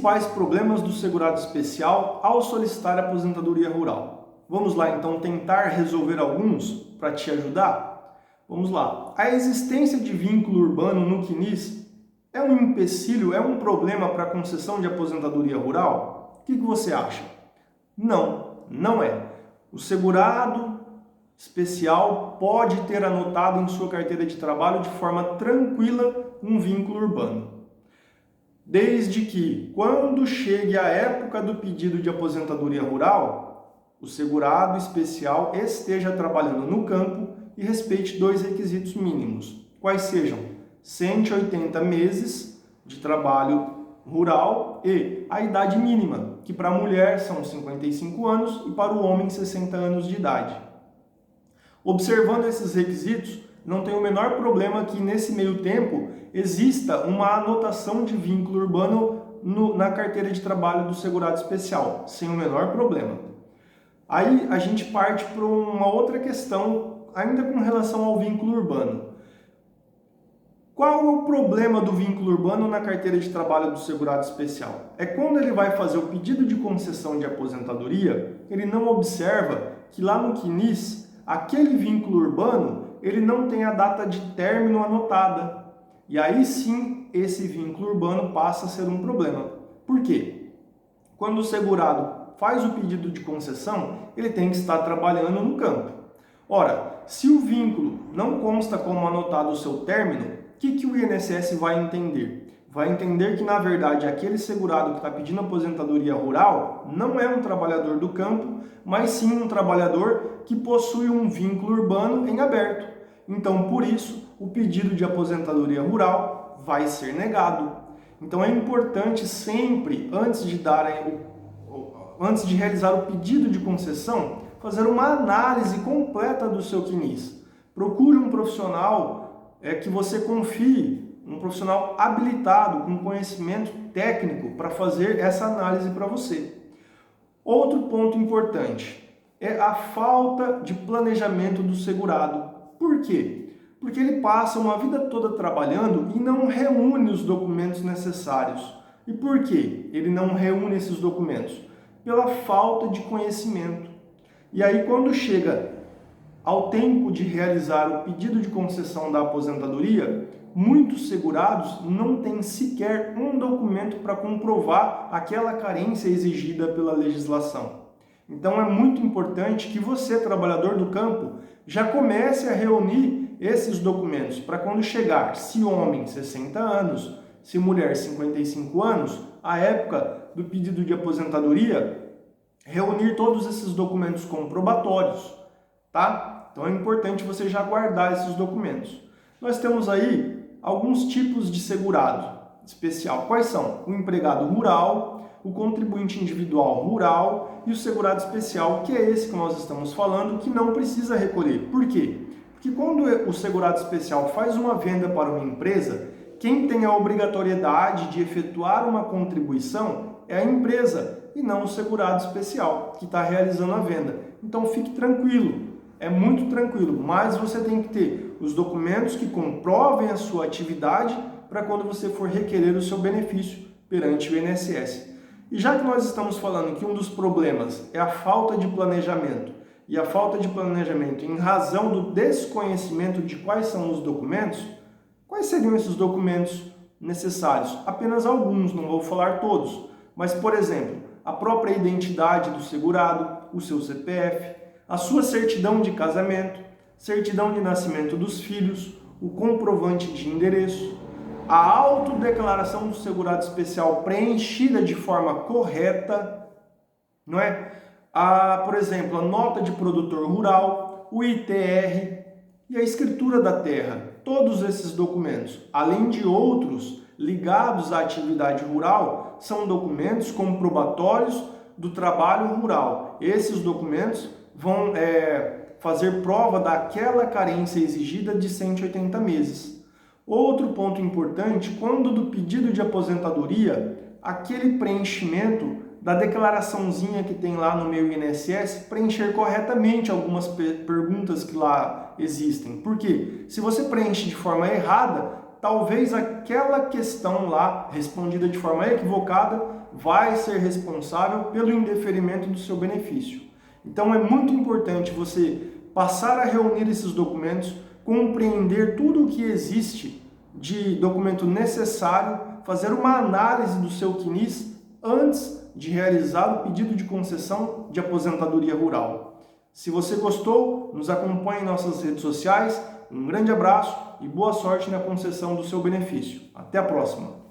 principais problemas do segurado especial ao solicitar a aposentadoria rural. Vamos lá então tentar resolver alguns para te ajudar? Vamos lá. A existência de vínculo urbano no CNIS é um empecilho, é um problema para a concessão de aposentadoria rural? O que você acha? Não, não é. O segurado especial pode ter anotado em sua carteira de trabalho de forma tranquila um vínculo urbano. Desde que, quando chegue a época do pedido de aposentadoria rural, o segurado especial esteja trabalhando no campo e respeite dois requisitos mínimos, quais sejam 180 meses de trabalho rural e a idade mínima, que para a mulher são 55 anos e para o homem 60 anos de idade. Observando esses requisitos, não tem o menor problema que nesse meio tempo exista uma anotação de vínculo urbano na carteira de trabalho do segurado especial, sem o menor problema. Aí a gente parte para uma outra questão, ainda com relação ao vínculo urbano. Qual é o problema do vínculo urbano na carteira de trabalho do segurado especial? É quando ele vai fazer o pedido de concessão de aposentadoria, ele não observa que lá no CNIS, aquele vínculo urbano, ele não tem a data de término anotada. E aí sim, esse vínculo urbano passa a ser um problema. Por quê? Quando o segurado faz o pedido de concessão, ele tem que estar trabalhando no campo. Ora, se o vínculo não consta como anotado o seu término, o que o INSS vai entender? Vai entender que, na verdade, aquele segurado que está pedindo aposentadoria rural não é um trabalhador do campo, mas sim um trabalhador que possui um vínculo urbano em aberto. Então, por isso, o pedido de aposentadoria rural vai ser negado. Então, é importante sempre, antes de realizar o pedido de concessão, fazer uma análise completa do seu CNIS. Procure um profissional que você confie, um profissional habilitado, com conhecimento técnico para fazer essa análise para você. Outro ponto importante é a falta de planejamento do segurado. Por quê? Porque ele passa uma vida toda trabalhando e não reúne os documentos necessários. E por quê? Ele não reúne esses documentos? Pela falta de conhecimento. E aí, quando chega ao tempo de realizar o pedido de concessão da aposentadoria, muitos segurados não têm sequer um documento para comprovar aquela carência exigida pela legislação. Então é muito importante que você, trabalhador do campo, já comece a reunir esses documentos para quando chegar, se homem 60 anos, se mulher 55 anos, a época do pedido de aposentadoria, reunir todos esses documentos comprobatórios, tá? Então é importante você já guardar esses documentos. Nós temos aí alguns tipos de segurado especial. Quais são? O empregado rural, o contribuinte individual rural e o segurado especial, que é esse que nós estamos falando, que não precisa recolher. Por quê? Porque quando o segurado especial faz uma venda para uma empresa, quem tem a obrigatoriedade de efetuar uma contribuição é a empresa e não o segurado especial que está realizando a venda. Então fique tranquilo. É muito tranquilo, mas você tem que ter os documentos que comprovem a sua atividade para quando você for requerer o seu benefício perante o INSS. E já que nós estamos falando que um dos problemas é a falta de planejamento, e a falta de planejamento em razão do desconhecimento de quais são os documentos, quais seriam esses documentos necessários? Apenas alguns, não vou falar todos, mas, por exemplo, a própria identidade do segurado, o seu CPF, a sua certidão de casamento, certidão de nascimento dos filhos, o comprovante de endereço, a autodeclaração do segurado especial preenchida de forma correta, não é? Por exemplo, a nota de produtor rural, o ITR e a escritura da terra. Todos esses documentos, além de outros ligados à atividade rural, são documentos comprobatórios do trabalho rural. Esses documentos vão fazer prova daquela carência exigida de 180 meses. Outro ponto importante, quando do pedido de aposentadoria, aquele preenchimento da declaraçãozinha que tem lá no meu INSS, preencher corretamente algumas perguntas que lá existem. Por quê? Se você preenche de forma errada, talvez aquela questão lá, respondida de forma equivocada, vai ser responsável pelo indeferimento do seu benefício. Então é muito importante você passar a reunir esses documentos, compreender tudo o que existe de documento necessário, fazer uma análise do seu CNIS antes de realizar o pedido de concessão de aposentadoria rural. Se você gostou, nos acompanhe em nossas redes sociais. Um grande abraço e boa sorte na concessão do seu benefício. Até a próxima!